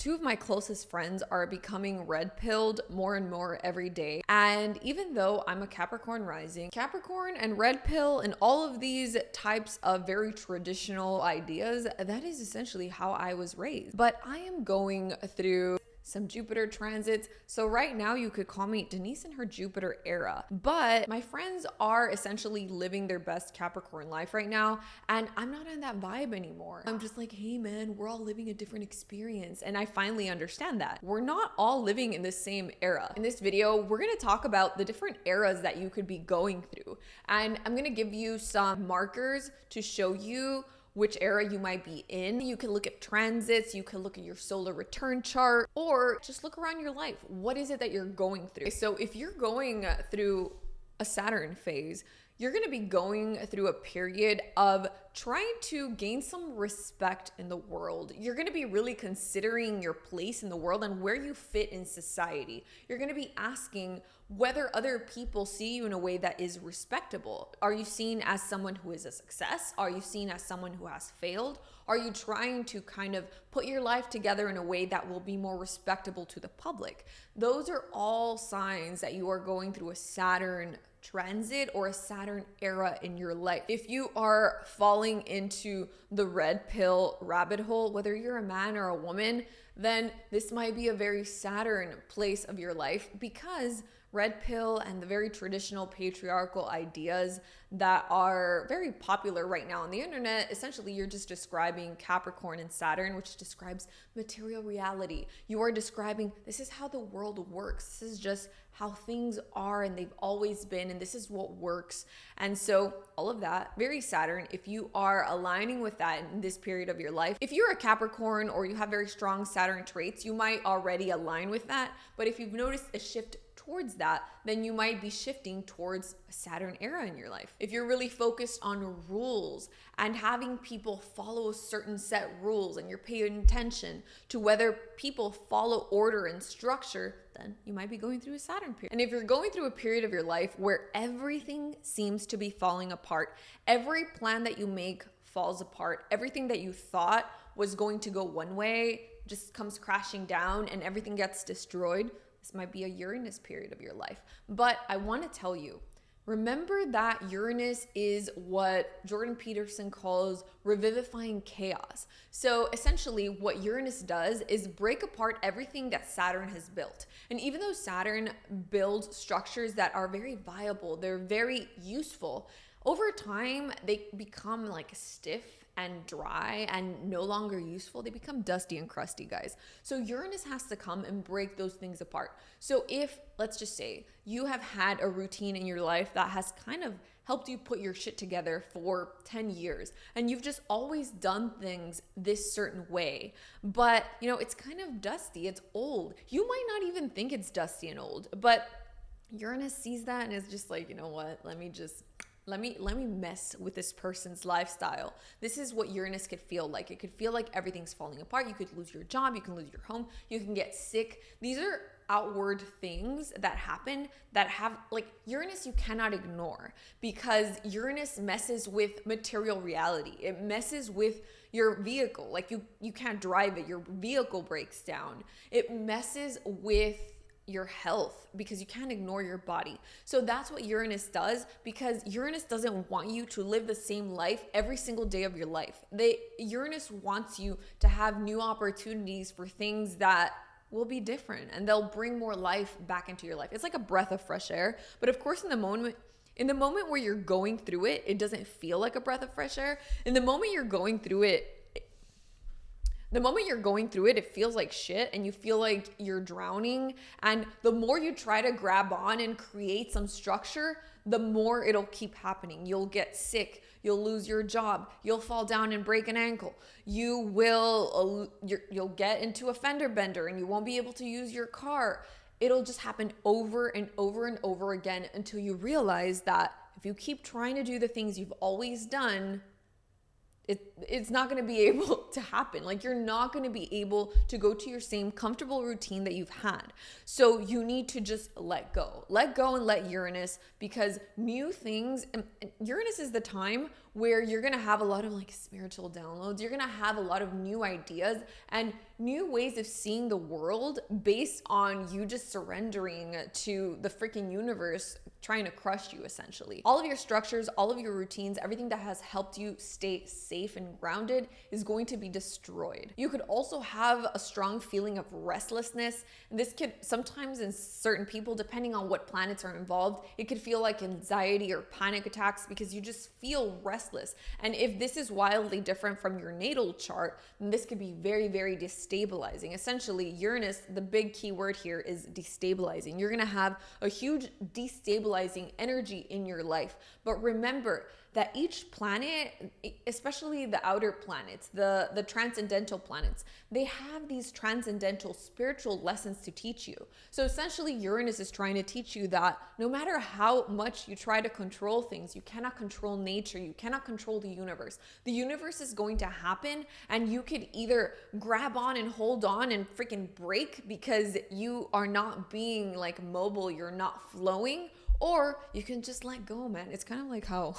Two of my closest friends are becoming red pilled more and more every day. And even though I'm a Capricorn rising, Capricorn and red pill and all of these types of very traditional ideas, that is essentially how I was raised. But I am going through some Jupiter transits. So right now you could call me Denise in her Jupiter era. But my friends are essentially living their best Capricorn life right now. And I'm not on that vibe anymore. I'm just like, hey man, we're all living a different experience. And I finally understand that. We're not all living in the same era. In this video, we're gonna talk about the different eras that you could be going through. And I'm gonna give you some markers to show you which era you might be in. You can look at transits, you can look at your solar return chart, or just look around your life. What is it that you're going through? So if you're going through a Saturn phase, you're going to be going through a period of trying to gain some respect in the world. You're going to be really considering your place in the world and where you fit in society. You're going to be asking whether other people see you in a way that is respectable. Are you seen as someone who is a success? Are you seen as someone who has failed? Are you trying to kind of put your life together in a way that will be more respectable to the public? Those are all signs that you are going through a Saturn transit or a Saturn era in your life. If you are falling into the red pill rabbit hole, whether you're a man or a woman, then this might be a very Saturn place of your life, because red pill and the very traditional patriarchal ideas that are very popular right now on the internet, essentially you're just describing Capricorn and Saturn, which describes material reality. You are describing this is how the world works. This is just how things are and they've always been, and this is what works. And so all of that, very Saturn, if you are aligning with that in this period of your life, if you're a Capricorn or you have very strong Saturn traits, you might already align with that. But if you've noticed a shift towards that, then you might be shifting towards a Saturn era in your life. If you're really focused on rules and having people follow certain set rules, and you're paying attention to whether people follow order and structure, then you might be going through a Saturn period. And if you're going through a period of your life where everything seems to be falling apart, every plan that you make falls apart, everything that you thought was going to go one way just comes crashing down and everything gets destroyed, this might be a Uranus period of your life. But I want to tell you, remember that Uranus is what Jordan Peterson calls revivifying chaos. So essentially what Uranus does is break apart everything that Saturn has built. And even though Saturn builds structures that are very viable, they're very useful, over time they become like stiff and dry and no longer useful. They become dusty and crusty, guys. So Uranus has to come and break those things apart. So if, let's just say, you have had a routine in your life that has kind of helped you put your shit together for 10 years, and you've just always done things this certain way, but it's kind of dusty, it's old. You might not even think it's dusty and old, but Uranus sees that and is just like, you know what, let me mess with this person's lifestyle. This is what Uranus could feel like. It could feel like everything's falling apart. You could lose your job. You can lose your home. You can get sick. These are outward things that happen that have, like, Uranus you cannot ignore, because Uranus messes with material reality. It messes with your vehicle. Like you can't drive it. Your vehicle breaks down. It messes with your health because you can't ignore your body. So that's what Uranus does, because Uranus doesn't want you to live the same life every single day of your life. Uranus wants you to have new opportunities for things that will be different, and they'll bring more life back into your life. It's like a breath of fresh air. But of course, in the moment where you're going through it, it doesn't feel like a breath of fresh air. In the moment you're going through it, it feels like shit and you feel like you're drowning. And the more you try to grab on and create some structure, the more it'll keep happening. You'll get sick. You'll lose your job. You'll fall down and break an ankle. You'll get into a fender bender and you won't be able to use your car. It'll just happen over and over and over again until you realize that if you keep trying to do the things you've always done, it's not going to be able to happen. Like, you're not going to be able to go to your same comfortable routine that you've had. So you need to just let go and let Uranus, because new things, and Uranus is the time where you're gonna have a lot of like spiritual downloads. You're gonna have a lot of new ideas and new ways of seeing the world based on you just surrendering to the freaking universe trying to crush you, essentially. All of your structures, all of your routines, everything that has helped you stay safe and grounded is going to be destroyed. You could also have a strong feeling of restlessness. This could sometimes, in certain people, depending on what planets are involved, it could feel like anxiety or panic attacks because you just feel restless. And if this is wildly different from your natal chart, then this could be very, very destabilizing. Essentially, Uranus, the big key word here is destabilizing. You're gonna have a huge destabilizing energy in your life. But remember that each planet, especially the outer planets, the transcendental planets, they have these transcendental spiritual lessons to teach you. So essentially, Uranus is trying to teach you that no matter how much you try to control things, you cannot control nature, you cannot control the universe. The universe is going to happen, and you could either grab on and hold on and freaking break because you are not being like mobile, you're not flowing, or you can just let go, man. It's kind of like how,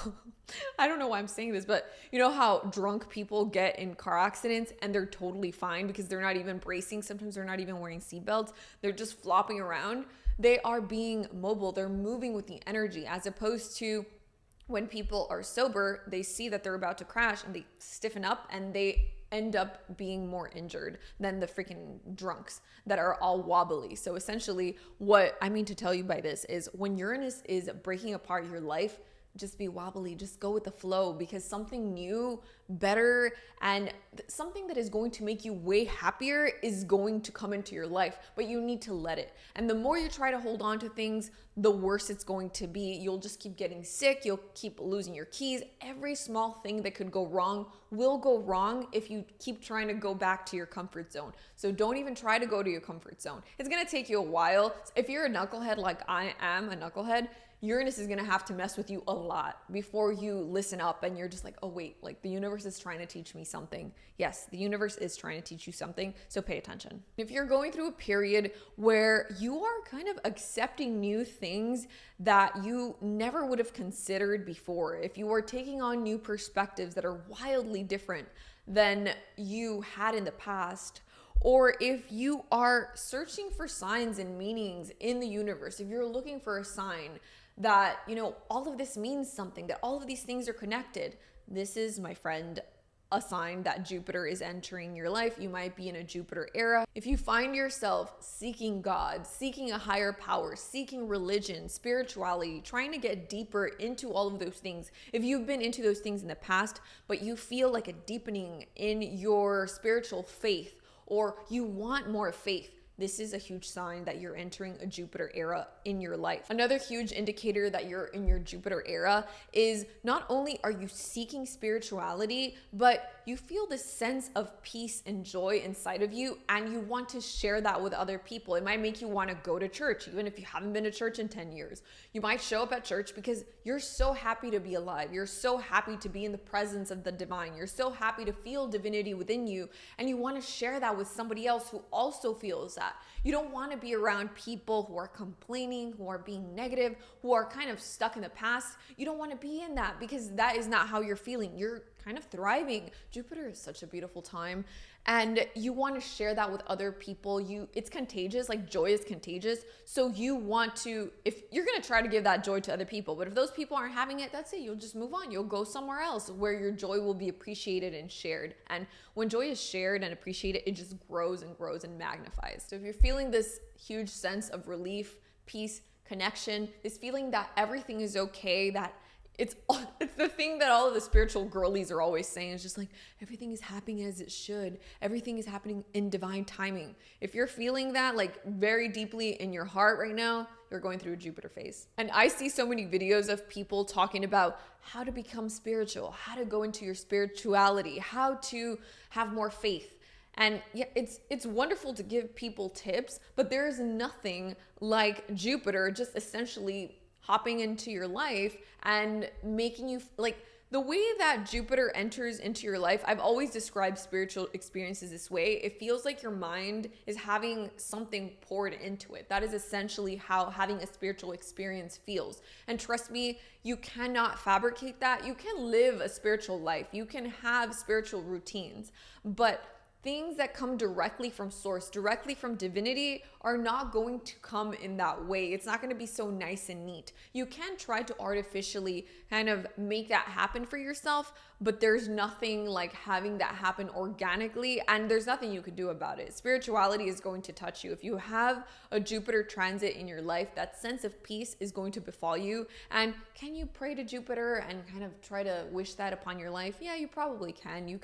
I don't know why I'm saying this, but you know how drunk people get in car accidents and they're totally fine because they're not even bracing. Sometimes they're not even wearing seatbelts. They're just flopping around. They are being mobile. They're moving with the energy, as opposed to when people are sober, they see that they're about to crash and they stiffen up and they end up being more injured than the freaking drunks that are all wobbly. So essentially, what I mean to tell you by this is when Uranus is breaking apart your life, just be wobbly, just go with the flow, because something new, better, and something that is going to make you way happier is going to come into your life, but you need to let it. And the more you try to hold on to things, the worse it's going to be. You'll just keep getting sick, you'll keep losing your keys. Every small thing that could go wrong will go wrong if you keep trying to go back to your comfort zone. So don't even try to go to your comfort zone. It's gonna take you a while. If you're a knucklehead like I am a knucklehead, Uranus is gonna have to mess with you a lot before you listen up and you're just like, oh wait, like the universe is trying to teach me something. Yes, the universe is trying to teach you something, so pay attention. If you're going through a period where you are kind of accepting new things that you never would have considered before, if you are taking on new perspectives that are wildly different than you had in the past, or if you are searching for signs and meanings in the universe, if you're looking for a sign that, you know, all of this means something, that all of these things are connected, this is, my friend, a sign that Jupiter is entering your life. You might be in a Jupiter era. If you find yourself seeking God, seeking a higher power, seeking religion, spirituality, trying to get deeper into all of those things, if you've been into those things in the past, but you feel like a deepening in your spiritual faith, or you want more faith, this is a huge sign that you're entering a Jupiter era in your life. Another huge indicator that you're in your Jupiter era is not only are you seeking spirituality, but you feel this sense of peace and joy inside of you, and you want to share that with other people. It might make you want to go to church, even if you haven't been to church in 10 years. You might show up at church because you're so happy to be alive. You're so happy to be in the presence of the divine. You're so happy to feel divinity within you, and you want to share that with somebody else who also feels that. You don't want to be around people who are complaining, who are being negative, who are kind of stuck in the past. You don't want to be in that because that is not how you're feeling. You're kind of thriving. Jupiter is such a beautiful time, and you want to share that with other people. It's contagious, like joy is contagious. So you want to, if you're going to try to give that joy to other people, but if those people aren't having it, that's it. You'll just move on. You'll go somewhere else where your joy will be appreciated and shared. And when joy is shared and appreciated, it just grows and grows and magnifies. So if you're feeling this huge sense of relief, peace, connection, this feeling that everything is okay, that it's the thing that all of the spiritual girlies are always saying, is just like, everything is happening as it should. Everything is happening in divine timing. If you're feeling that like very deeply in your heart right now, you're going through a Jupiter phase. And I see so many videos of people talking about how to become spiritual, how to go into your spirituality, how to have more faith. And yeah, it's wonderful to give people tips, but there is nothing like Jupiter just essentially hopping into your life and making you like The way that Jupiter enters into your life, I've always described spiritual experiences this way. It feels like your mind is having something poured into it. That is essentially how having a spiritual experience feels. And trust me, you cannot fabricate that. You can live a spiritual life. You can have spiritual routines, but things that come directly from source, directly from divinity, are not going to come in that way. It's not going to be so nice and neat. You can try to artificially kind of make that happen for yourself, but there's nothing like having that happen organically, and there's nothing you could do about it. Spirituality is going to touch you. If you have a Jupiter transit in your life, that sense of peace is going to befall you. And can you pray to Jupiter and kind of try to wish that upon your life? Yeah, you probably can. You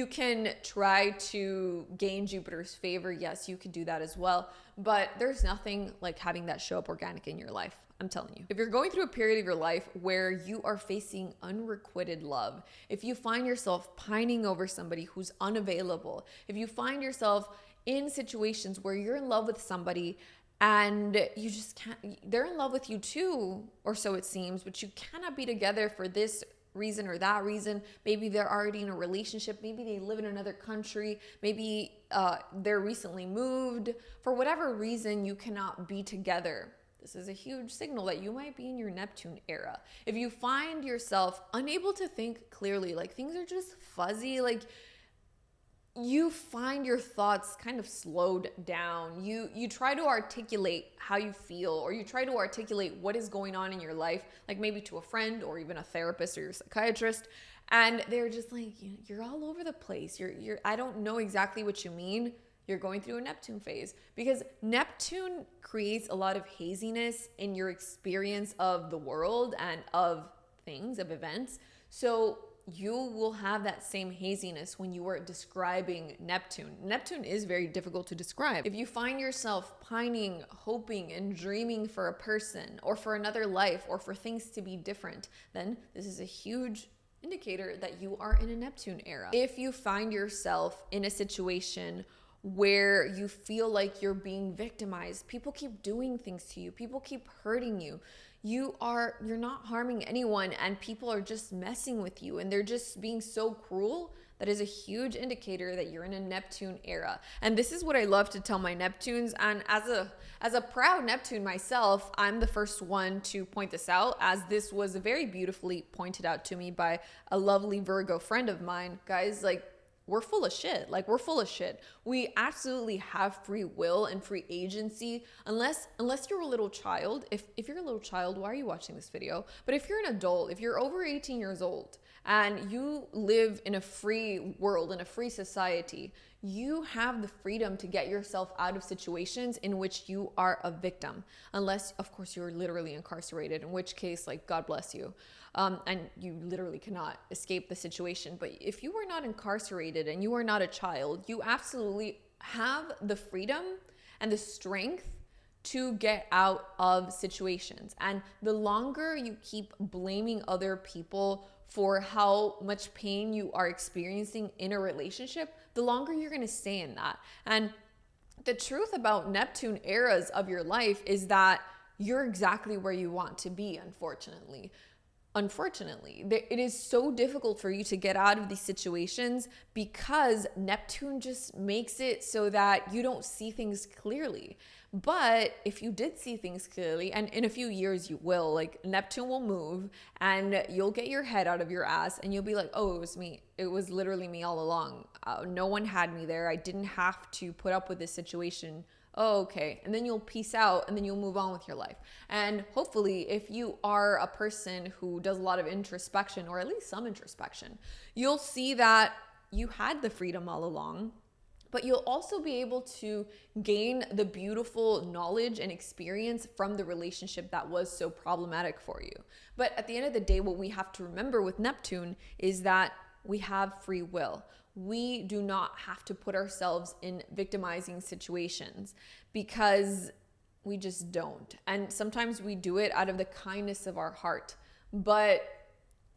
can try to gain Jupiter's favor. Yes, you could do that as well. But there's nothing like having that show up organic in your life. I'm telling you. If you're going through a period of your life where you are facing unrequited love, if you find yourself pining over somebody who's unavailable, if you find yourself in situations where you're in love with somebody and you just can't, they're in love with you too, or so it seems, but you cannot be together for this reason or that reason. Maybe they're already in a relationship, maybe they live in another country, maybe they're recently moved. For whatever reason, you cannot be together. This is a huge signal that you might be in your Neptune era. If you find yourself unable to think clearly, like things are just fuzzy, like you find your thoughts kind of slowed down. You try to articulate how you feel, or you try to articulate what is going on in your life, like maybe to a friend or even a therapist or your psychiatrist, and they're just like, you're all over the place. You're I don't know exactly what you mean. You're going through a Neptune phase, because Neptune creates a lot of haziness in your experience of the world and of things, of events. So you will have that same haziness when you are describing Neptune. Neptune is very difficult to describe. If you find yourself pining, hoping, and dreaming for a person or for another life or for things to be different, then this is a huge indicator that you are in a Neptune era. If you find yourself in a situation where you feel like you're being victimized, people keep doing things to you, people keep hurting you, you're not harming anyone, and people are just messing with you and they're just being so cruel, that is a huge indicator that you're in a Neptune era. And this is what I love to tell my Neptunes, and as a proud Neptune myself, I'm the first one to point this out, as this was very beautifully pointed out to me by a lovely Virgo friend of mine. Guys, like, we're full of shit. Like, we're full of shit. We absolutely have free will and free agency, unless you're a little child. If you're a little child, why are you watching this video? But if you're an adult, if you're over 18 years old and you live in a free world, in a free society, you have the freedom to get yourself out of situations in which you are a victim. Unless, of course, you're literally incarcerated, in which case, like, God bless you. And you literally cannot escape the situation. But if you are not incarcerated and you are not a child, you absolutely have the freedom and the strength to get out of situations. And the longer you keep blaming other people for how much pain you are experiencing in a relationship, the longer you're going to stay in that. And the truth about Neptune eras of your life is that you're exactly where you want to be, unfortunately. It is so difficult for you to get out of these situations because Neptune just makes it so that you don't see things clearly. But if you did see things clearly, and in a few years you will, like, Neptune will move and you'll get your head out of your ass and you'll be like, oh, it was me. It was literally me all along. No one had me there. I didn't have to put up with this situation. Oh, okay. And then you'll peace out and then you'll move on with your life. And hopefully, if you are a person who does a lot of introspection, or at least some introspection, you'll see that you had the freedom all along, but you'll also be able to gain the beautiful knowledge and experience from the relationship that was so problematic for you. But at the end of the day, what we have to remember with Neptune is that we have free will. We do not have to put ourselves in victimizing situations, because we just don't. And sometimes we do it out of the kindness of our heart. But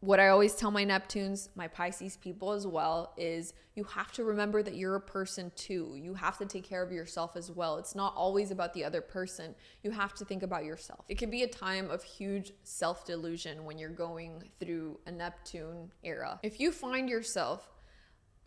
what I always tell my Neptunes, my Pisces people as well, is you have to remember that you're a person too. You have to take care of yourself as well. It's not always about the other person. You have to think about yourself. It can be a time of huge self-delusion when you're going through a Neptune era. If you find yourself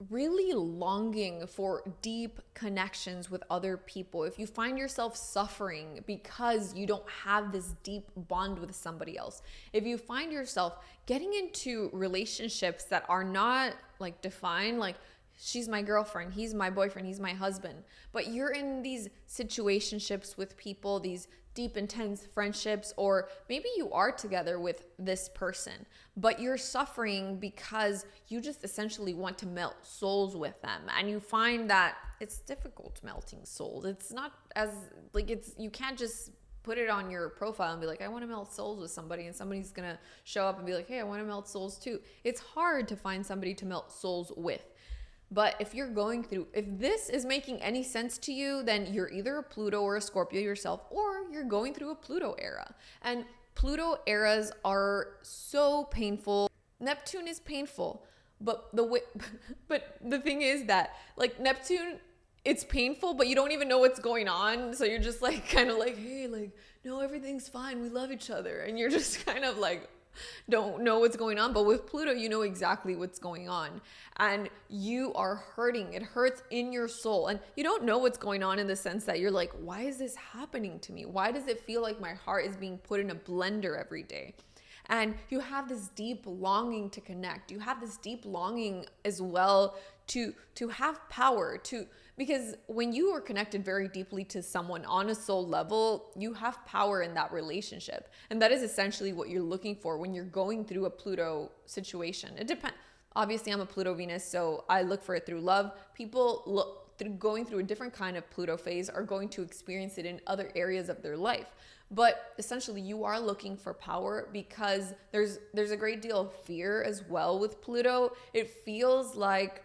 really longing for deep connections with other people, if you find yourself suffering because you don't have this deep bond with somebody else, if you find yourself getting into relationships that are not like defined, like she's my girlfriend, he's my boyfriend, he's my husband, but you're in these situationships with people, these deep, intense friendships, or maybe you are together with this person, but you're suffering because you just essentially want to melt souls with them. And you find that it's difficult melting souls. It's not as like, you can't just put it on your profile and be like, I want to melt souls with somebody, and somebody's gonna show up and be like, hey, I want to melt souls too. It's hard to find somebody to melt souls with. But if this is making any sense to you, then you're either a Pluto or a Scorpio yourself, or you're going through a Pluto era. And Pluto eras are so painful. Neptune is painful, but the thing is that like Neptune, it's painful, but you don't even know what's going on. So you're just like kind of like, hey, like, no, everything's fine. We love each other. And you're just kind of like, don't know what's going on. But with Pluto, you know exactly what's going on, and you are hurting. It hurts in your soul, and you don't know what's going on in the sense that you're like, why is this happening to me? Why does it feel like my heart is being put in a blender every day? And you have this deep longing to connect. You have this deep longing as well to have power, because when you are connected very deeply to someone on a soul level, you have power in that relationship. And that is essentially what you're looking for when you're going through a Pluto situation. It depends. Obviously, I'm a Pluto Venus, so I look for it through love. People going through a different kind of Pluto phase are going to experience it in other areas of their life. But essentially, you are looking for power because there's a great deal of fear as well with Pluto. It feels like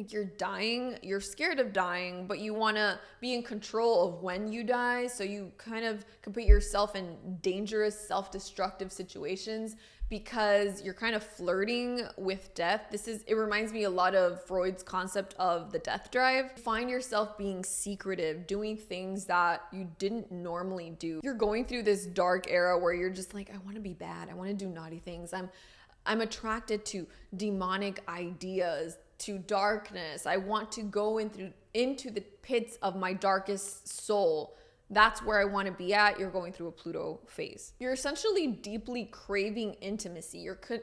you're dying, you're scared of dying, but you want to be in control of when you die. So you kind of can put yourself in dangerous, self-destructive situations because you're kind of flirting with death. It reminds me a lot of Freud's concept of the death drive. Find yourself being secretive, doing things that you didn't normally do. You're going through this dark era where you're just like, I want to be bad. I want to do naughty things. I'm attracted to demonic ideas, to darkness. I want to go into the pits of my darkest soul. That's where I want to be at. You're going through a Pluto phase. You're essentially deeply craving intimacy.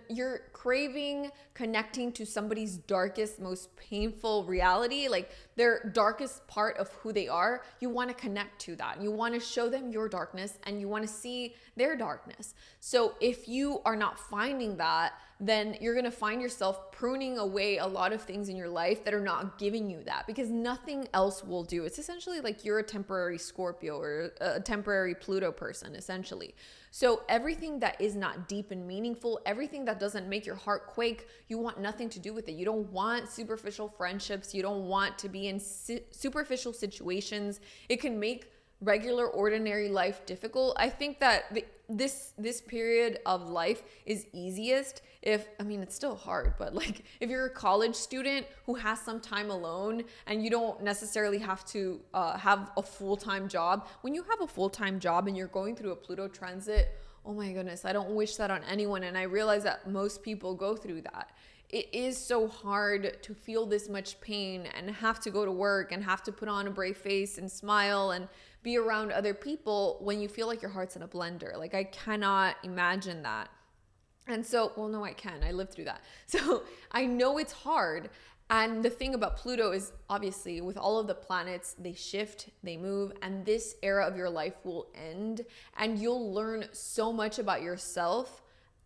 You're craving connecting to somebody's darkest, most painful reality, like their darkest part of who they are. You want to connect to that. You want to show them your darkness, and you want to see their darkness. So if you are not finding that, then you're going to find yourself pruning away a lot of things in your life that are not giving you that, because nothing else will do. It's essentially like you're a temporary Scorpio or a temporary Pluto person, essentially. So everything that is not deep and meaningful, everything that doesn't make your heart quake, you want nothing to do with it. You don't want superficial friendships. You don't want to be in superficial situations. It can make regular, ordinary life difficult. I think that this period of life is easiest it's still hard, but like if you're a college student who has some time alone and you don't necessarily have to have a full-time job. When you have a full-time job and you're going through a Pluto transit, oh my goodness, I don't wish that on anyone. And I realize that most people go through that. It is so hard to feel this much pain and have to go to work and have to put on a brave face and smile and be around other people when you feel like your heart's in a blender. Like, I cannot imagine that. And so, well, no, I can. I lived through that. So I know it's hard. And the thing about Pluto is, obviously, with all of the planets, they shift, they move, and this era of your life will end. And you'll learn so much about yourself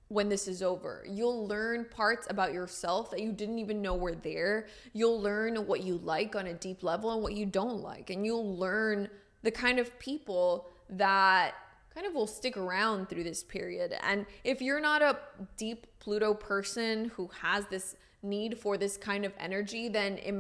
when this is over. You'll learn parts about yourself that you didn't even know were there. You'll learn what you like on a deep level and what you don't like. And you'll learn the kind of people that kind of will stick around through this period. And if you're not a deep Pluto person who has this need for this kind of energy, then it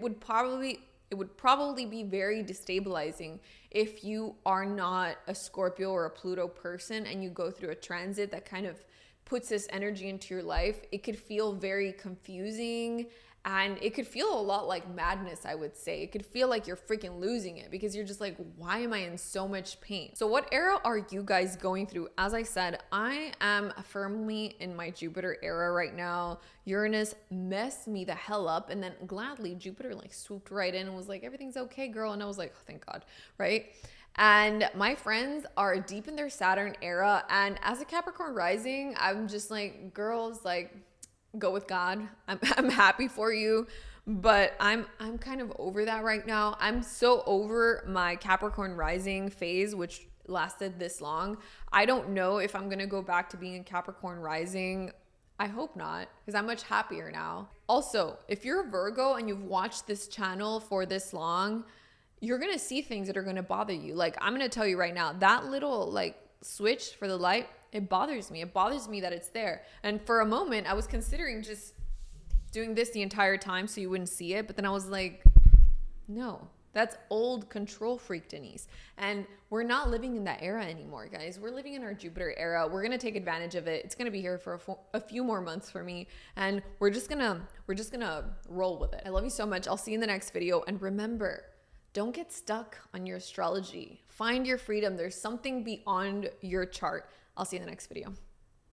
would probably it would probably be very destabilizing if you are not a Scorpio or a Pluto person and you go through a transit that kind of puts this energy into your life. It could feel very confusing, and it could feel a lot like madness, I would say. It could feel like you're freaking losing it because you're just like, why am I in so much pain? So what era are you guys going through? As I said, I am firmly in my Jupiter era right now. Uranus messed me the hell up, and then gladly Jupiter like swooped right in and was like, everything's okay, girl. And I was like, oh, thank God, right? And my friends are deep in their Saturn era. And as a Capricorn rising, I'm just like, girls, like, go with God. I'm happy for you, but I'm kind of over that right now. I'm so over my Capricorn rising phase, which lasted this long. I don't know if I'm gonna go back to being a Capricorn rising. I hope not, because I'm much happier now. Also, if you're a Virgo and you've watched this channel for this long, you're gonna see things that are gonna bother you. Like, I'm gonna tell you right now, that little like switch for the light, it bothers me. It bothers me that it's there. And for a moment, I was considering just doing this the entire time so you wouldn't see it. But then I was like, no, that's old control freak Denise. And we're not living in that era anymore, guys. We're living in our Jupiter era. We're going to take advantage of it. It's going to be here for a few more months for me. And we're just going to roll with it. I love you so much. I'll see you in the next video. And remember, don't get stuck on your astrology. Find your freedom. There's something beyond your chart. I'll see you in the next video.